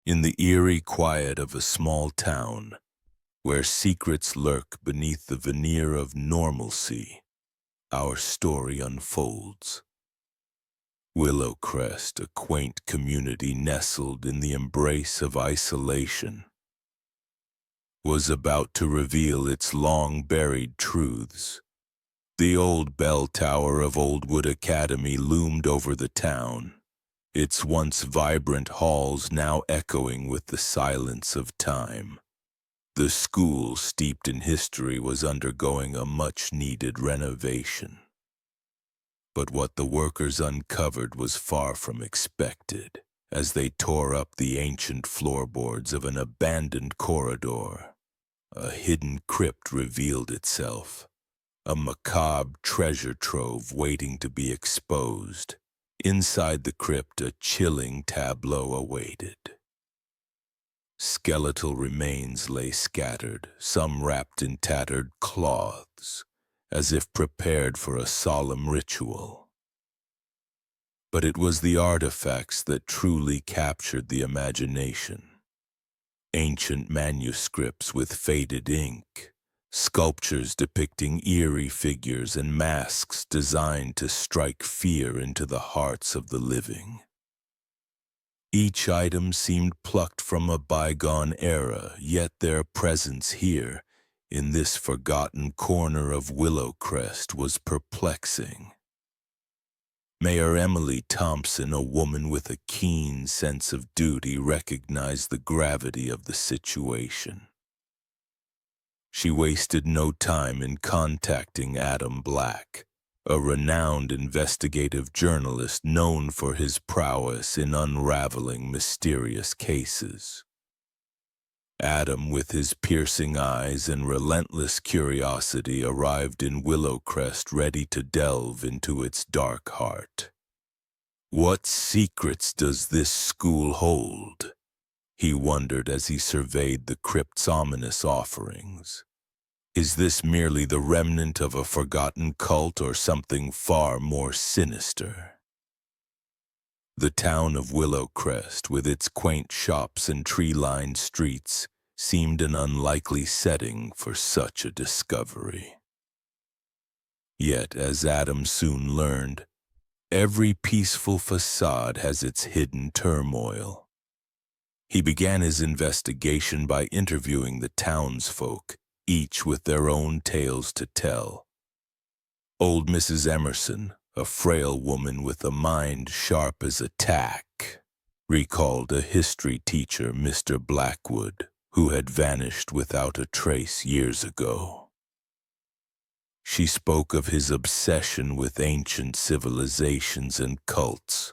In the eerie quiet of a small town, where secrets lurk beneath the veneer of normalcy, our story unfolds. Willow Crest, a quaint community nestled in the embrace of isolation, was about to reveal its long-buried truths. The old bell tower of Oldwood Academy loomed over the town, its once vibrant halls now echoing with the silence of time. The school, steeped in history, was undergoing a much-needed renovation. But what the workers uncovered was far from expected. As they tore up the ancient floorboards of an abandoned corridor, a hidden crypt revealed itself, a macabre treasure trove waiting to be exposed. Inside the crypt, a chilling tableau awaited. Skeletal remains lay scattered, some wrapped in tattered cloths, as if prepared for a solemn ritual. But it was the artifacts that truly captured the imagination. Ancient manuscripts with faded ink, sculptures depicting eerie figures, and masks designed to strike fear into the hearts of the living. Each item seemed plucked from a bygone era, yet their presence here, in this forgotten corner of Willow Crest, was perplexing. Mayor Emily Thompson, a woman with a keen sense of duty, recognized the gravity of the situation. She wasted no time in contacting Adam Black, a renowned investigative journalist known for his prowess in unraveling mysterious cases. Adam, with his piercing eyes and relentless curiosity, arrived in Willow Crest ready to delve into its dark heart. What secrets does this school hold? He wondered as he surveyed the crypt's ominous offerings. Is this merely the remnant of a forgotten cult or something far more sinister? The town of Willow Crest, with its quaint shops and tree-lined streets, seemed an unlikely setting for such a discovery. Yet, as Adam soon learned, every peaceful facade has its hidden turmoil. He began his investigation by interviewing the townsfolk, each with their own tales to tell. Old Mrs. Emerson, a frail woman with a mind sharp as a tack, recalled a history teacher, Mr. Blackwood, who had vanished without a trace years ago. She spoke of his obsession with ancient civilizations and cults,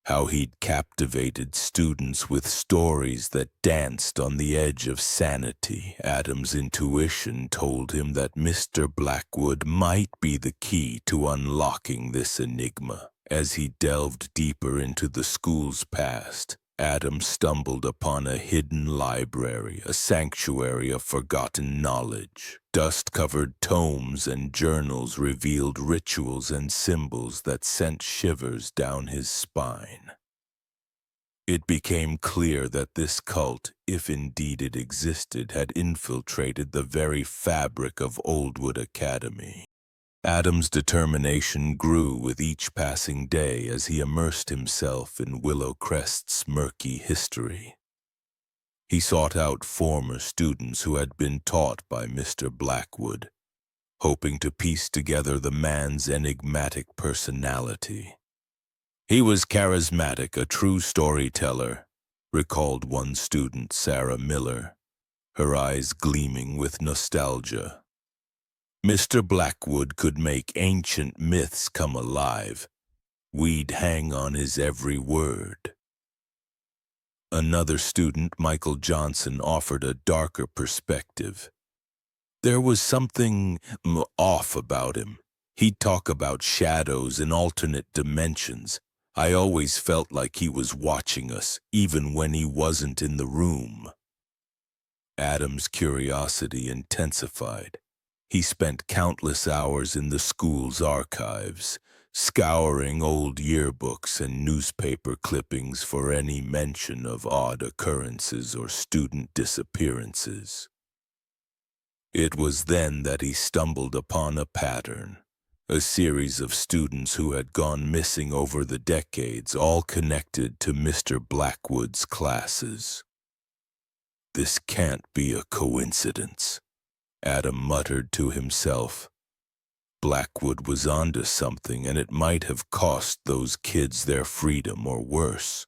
how he'd captivated students with stories that danced on the edge of sanity. Adam's intuition told him that Mr. Blackwood might be the key to unlocking this enigma. As he delved deeper into the school's past, Adam stumbled upon a hidden library, a sanctuary of forgotten knowledge. Dust-covered tomes and journals revealed rituals and symbols that sent shivers down his spine. It became clear that this cult, if indeed it existed, had infiltrated the very fabric of Oldwood Academy. Adam's determination grew with each passing day as he immersed himself in Willow Crest's murky history. He sought out former students who had been taught by Mr. Blackwood, hoping to piece together the man's enigmatic personality. He was charismatic, a true storyteller, recalled one student, Sarah Miller, her eyes gleaming with nostalgia. Mr. Blackwood could make ancient myths come alive. We'd hang on his every word. Another student, Michael Johnson, offered a darker perspective. There was something off about him. He'd talk about shadows and alternate dimensions. I always felt like he was watching us, even when he wasn't in the room. Adam's curiosity intensified. He spent countless hours in the school's archives, scouring old yearbooks and newspaper clippings for any mention of odd occurrences or student disappearances. It was then that he stumbled upon a pattern, a series of students who had gone missing over the decades, all connected to Mr. Blackwood's classes. "This can't be a coincidence," Adam muttered to himself. Blackwood was onto something, and it might have cost those kids their freedom or worse.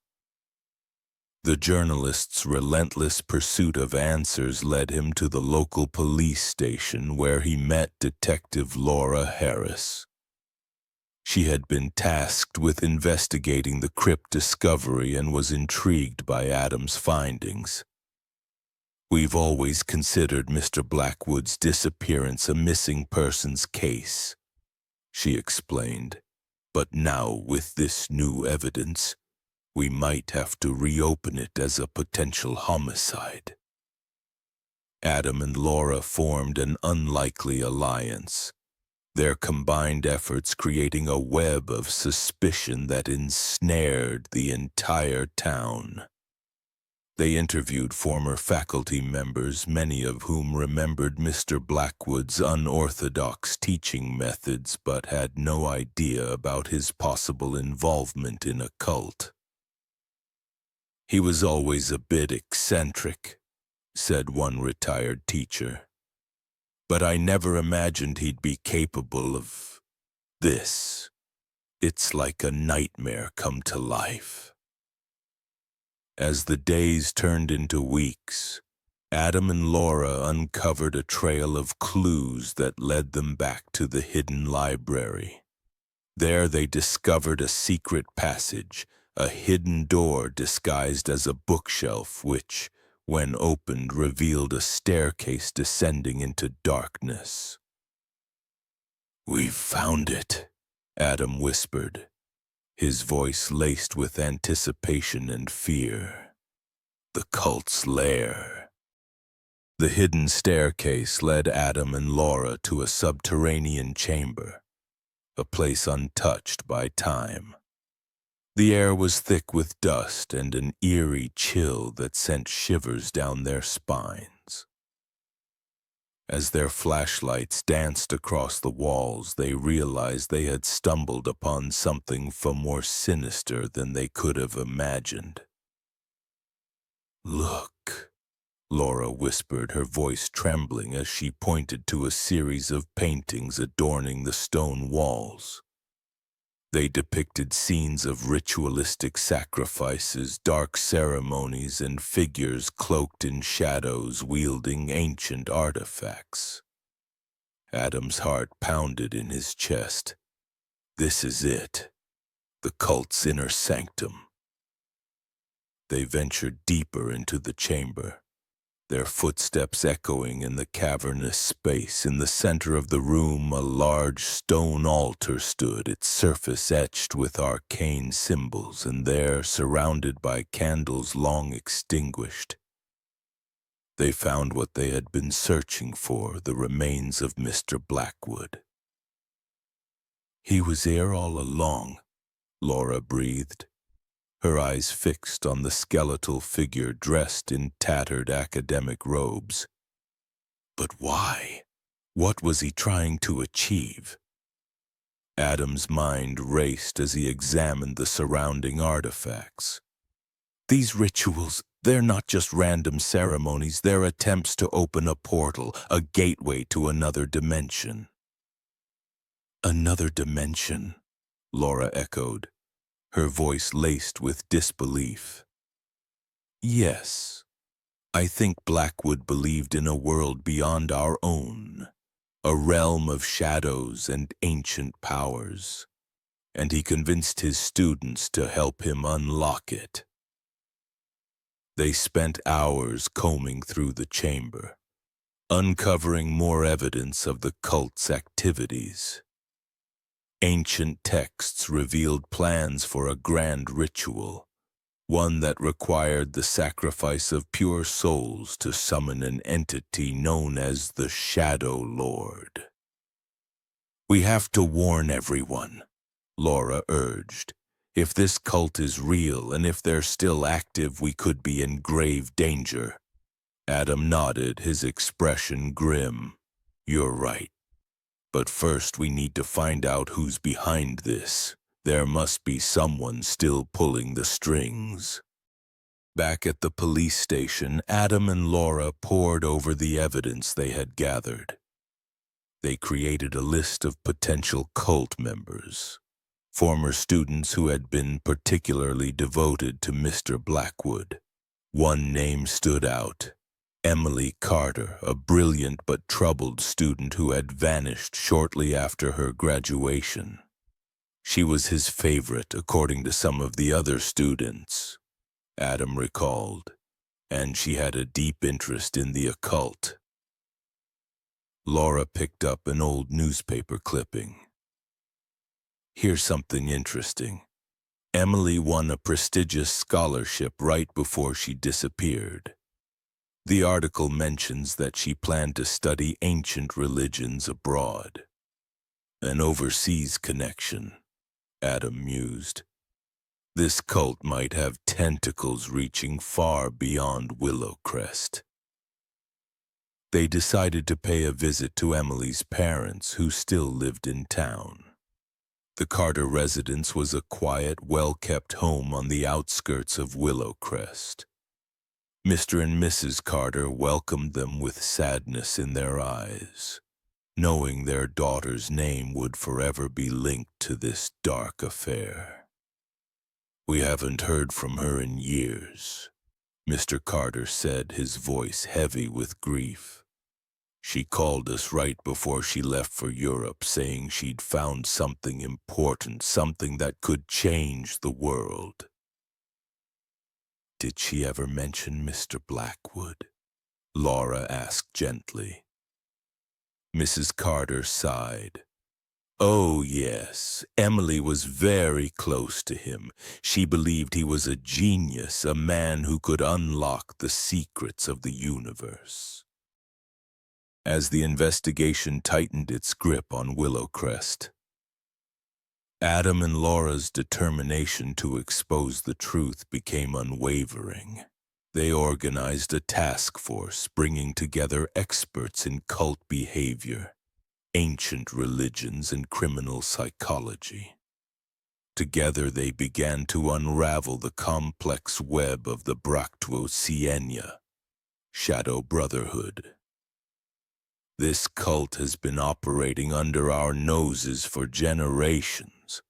The journalist's relentless pursuit of answers led him to the local police station, where he met Detective Laura Harris. She had been tasked with investigating the Crypt discovery and was intrigued by Adam's findings. "We've always considered Mr. Blackwood's disappearance a missing persons case," she explained. "But now, with this new evidence, we might have to reopen it as a potential homicide." Adam and Laura formed an unlikely alliance, their combined efforts creating a web of suspicion that ensnared the entire town. They interviewed former faculty members, many of whom remembered Mr. Blackwood's unorthodox teaching methods but had no idea about his possible involvement in a cult. "He was always a bit eccentric," said one retired teacher. "But I never imagined he'd be capable of this. It's like a nightmare come to life." As the days turned into weeks, Adam and Laura uncovered a trail of clues that led them back to the hidden library. There they discovered a secret passage, a hidden door disguised as a bookshelf which, when opened, revealed a staircase descending into darkness. "We've found it," Adam whispered, his voice laced with anticipation and fear. "The cult's lair." The hidden staircase led Adam and Laura to a subterranean chamber, a place untouched by time. The air was thick with dust and an eerie chill that sent shivers down their spines. As their flashlights danced across the walls, they realized they had stumbled upon something far more sinister than they could have imagined. "Look," Laura whispered, her voice trembling as she pointed to a series of paintings adorning the stone walls. They depicted scenes of ritualistic sacrifices, dark ceremonies, and figures cloaked in shadows wielding ancient artifacts. Adam's heart pounded in his chest. This is it, the cult's inner sanctum. They ventured deeper into the chamber, their footsteps echoing in the cavernous space. In the center of the room, a large stone altar stood, its surface etched with arcane symbols, and there, surrounded by candles long extinguished, they found what they had been searching for, the remains of Mr. Blackwood. "He was here all along," Laura breathed, her eyes fixed on the skeletal figure dressed in tattered academic robes. But why? What was he trying to achieve? Adam's mind raced as he examined the surrounding artifacts. These rituals, they're not just random ceremonies, they're attempts to open a portal, a gateway to another dimension. "Another dimension," Laura echoed, her voice laced with disbelief. "Yes, I think Blackwood believed in a world beyond our own, a realm of shadows and ancient powers, and he convinced his students to help him unlock it." They spent hours combing through the chamber, uncovering more evidence of the cult's activities. Ancient texts revealed plans for a grand ritual, one that required the sacrifice of pure souls to summon an entity known as the Shadow Lord. "We have to warn everyone," Laura urged. If this cult is real and if they're still active, we could be in grave danger. Adam nodded, his expression grim. You're right. But first we need to find out who's behind this. There must be someone still pulling the strings. Back at the police station, Adam and Laura pored over the evidence they had gathered. They created a list of potential cult members, former students who had been particularly devoted to Mr. Blackwood. One name stood out: Emily Carter, a brilliant but troubled student who had vanished shortly after her graduation. She was his favorite, according to some of the other students, Adam recalled, and she had a deep interest in the occult. Laura picked up an old newspaper clipping. Here's something interesting. Emily won a prestigious scholarship right before she disappeared. The article mentions that she planned to study ancient religions abroad. An overseas connection, Adam mused. This cult might have tentacles reaching far beyond Willowcrest. They decided to pay a visit to Emily's parents, who still lived in town. The Carter residence was a quiet, well-kept home on the outskirts of Willowcrest. Mr. and Mrs. Carter welcomed them with sadness in their eyes, knowing their daughter's name would forever be linked to this dark affair. We haven't heard from her in years, Mr. Carter said, his voice heavy with grief. She called us right before she left for Europe, saying she'd found something important, something that could change the world. Did she ever mention Mr. Blackwood? Laura asked gently. Mrs. Carter sighed. Oh, yes, Emily was very close to him. She believed he was a genius, a man who could unlock the secrets of the universe. As the investigation tightened its grip on Willowcrest, Adam and Laura's determination to expose the truth became unwavering. They organized a task force, bringing together experts in cult behavior, ancient religions, and criminal psychology. Together they began to unravel the complex web of the Bractuosienia, Shadow Brotherhood. This cult has been operating under our noses for generations,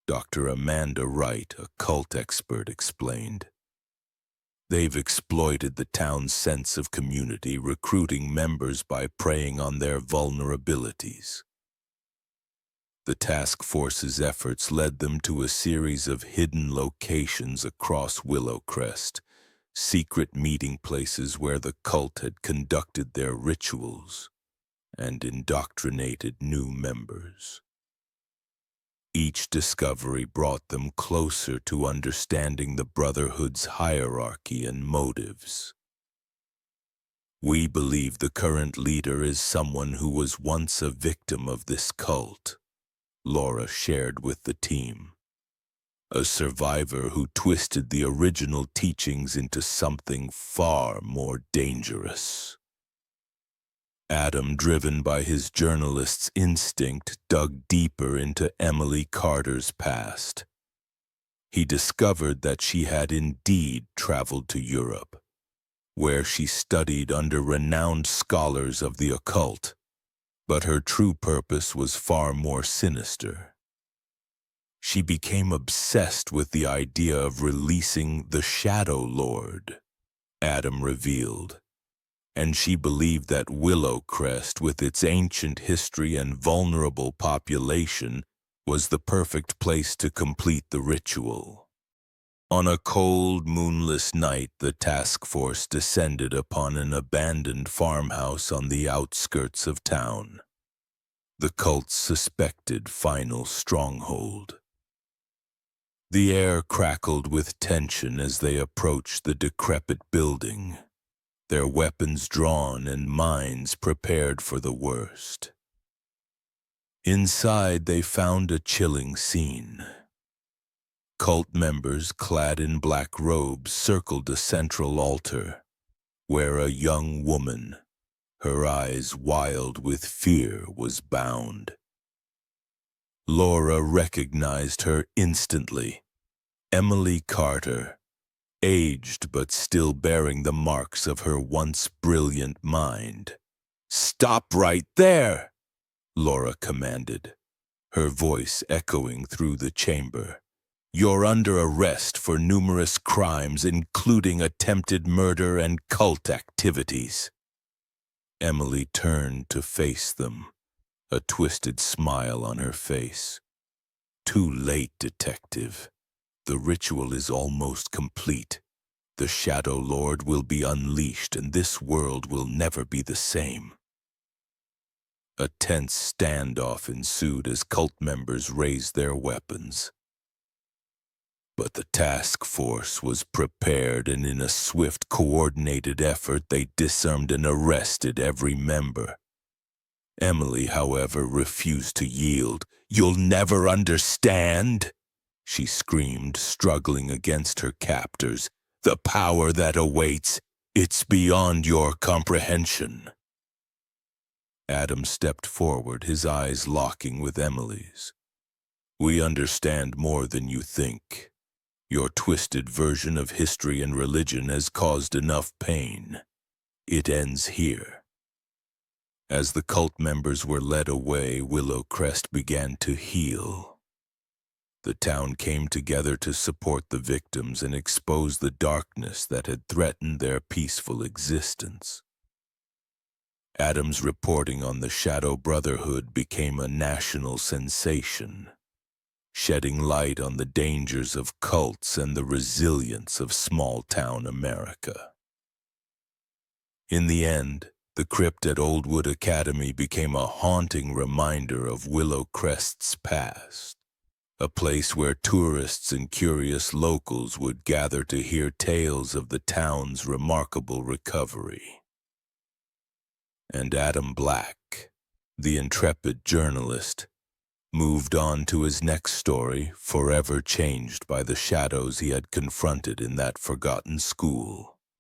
Dr. Amanda Wright, a cult expert, explained. They've exploited the town's sense of community, recruiting members by preying on their vulnerabilities. The task force's efforts led them to a series of hidden locations across Willowcrest, secret meeting places where the cult had conducted their rituals and indoctrinated new members. Each discovery brought them closer to understanding the Brotherhood's hierarchy and motives. We believe the current leader is someone who was once a victim of this cult, Laura shared with the team. A survivor who twisted the original teachings into something far more dangerous. Adam, driven by his journalist's instinct, dug deeper into Emily Carter's past. He discovered that she had indeed traveled to Europe, where she studied under renowned scholars of the occult, but her true purpose was far more sinister. She became obsessed with the idea of releasing the Shadow Lord, Adam revealed, and she believed that Willowcrest, with its ancient history and vulnerable population, was the perfect place to complete the ritual. On a cold, moonless night, the task force descended upon an abandoned farmhouse on the outskirts of town, the cult's suspected final stronghold. The air crackled with tension as they approached the decrepit building, their weapons drawn and minds prepared for the worst. Inside, they found a chilling scene. Cult members clad in black robes circled a central altar, where a young woman, her eyes wild with fear, was bound. Laura recognized her instantly. Emily Carter, aged but still bearing the marks of her once brilliant mind. "Stop right there!" Laura commanded, her voice echoing through the chamber. "You're under arrest for numerous crimes, including attempted murder and cult activities." Emily turned to face them, a twisted smile on her face. "Too late, detective. The ritual is almost complete. The Shadow Lord will be unleashed, and this world will never be the same." A tense standoff ensued as cult members raised their weapons. But the task force was prepared, and in a swift, coordinated effort, they disarmed and arrested every member. Emily, however, refused to yield. "You'll never understand," she screamed, struggling against her captors. "The power that awaits, it's beyond your comprehension." Adam stepped forward, his eyes locking with Emily's. "We understand more than you think. Your twisted version of history and religion has caused enough pain. It ends here." As the cult members were led away, Willow Crest began to heal. The town came together to support the victims and expose the darkness that had threatened their peaceful existence. Adam's reporting on the Shadow Brotherhood became a national sensation, shedding light on the dangers of cults and the resilience of small-town America. In the end, the crypt at Oldwood Academy became a haunting reminder of Willow Crest's past, a place where tourists and curious locals would gather to hear tales of the town's remarkable recovery. And Adam Black, the intrepid journalist, moved on to his next story, forever changed by the shadows he had confronted in that forgotten school.